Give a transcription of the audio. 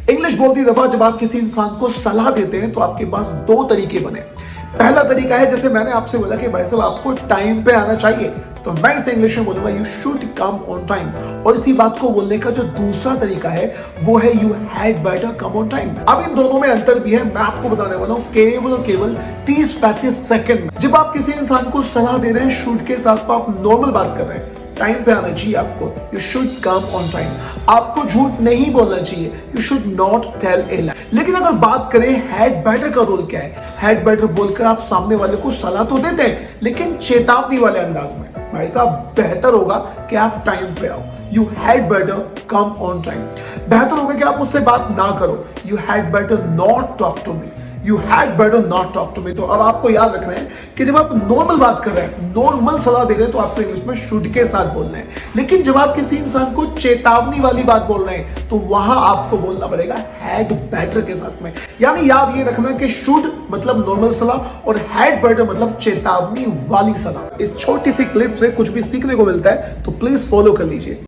English बोलती दफा जब आप किसी इंसान को सलाह देते हैं तो आपके पास दो तरीके बने। पहला तरीका है जैसे मैंने आपसे बोला कि भाई साहब आपको टाइम पे आना चाहिए, तो मैं इसे इंग्लिश में बोलूंगा you should come on time. और इसी बात को बोलने का जो दूसरा तरीका है वो है you had better come on time. अब इन दोनों में अंतर भी है, मैं आपको बताने वाला हूं केवल और केवल 30-35 सेकंड में। जब आप किसी इंसान को सलाह दे रहे हैं शुड के साथ तो आप नॉर्मल बात कर रहे हैं, टाइम पे आना चाहिए आपको, you should come on time. आपको झूठ नहीं बोलना चाहिए, you should not tell a lie. लेकिन अगर बात करें हैड बेटर का रोल क्या है, हैड बेटर बोलकर आप सामने वाले को सलाह तो देते हैं लेकिन चेतावनी वाले अंदाज में, भाई साहब बेहतर होगा कि आप टाइम पे आओ, you had better come on time. बेहतर होगा कि आप उससे बात ना करो, you had better not talk to me, you had better not talk to me. तो अब आपको याद रखना है कि जब आप नॉर्मल बात कर रहे हैं, नॉर्मल सलाह दे रहे हैं तो आपको इंग्लिश में शुड के साथ बोलना है। लेकिन जब आप किसी इंसान को चेतावनी वाली बात बोल रहे हैं तो वहां आपको बोलना पड़ेगा हैड बेटर के साथ में। यानी याद ये रखना कि शुड मतलब नॉर्मल सलाह और हैड बेटर मतलब चेतावनी वाली सलाह। इस छोटी सी क्लिप से कुछ भी सीखने को मिलता है तो प्लीज फॉलो कर लीजिए।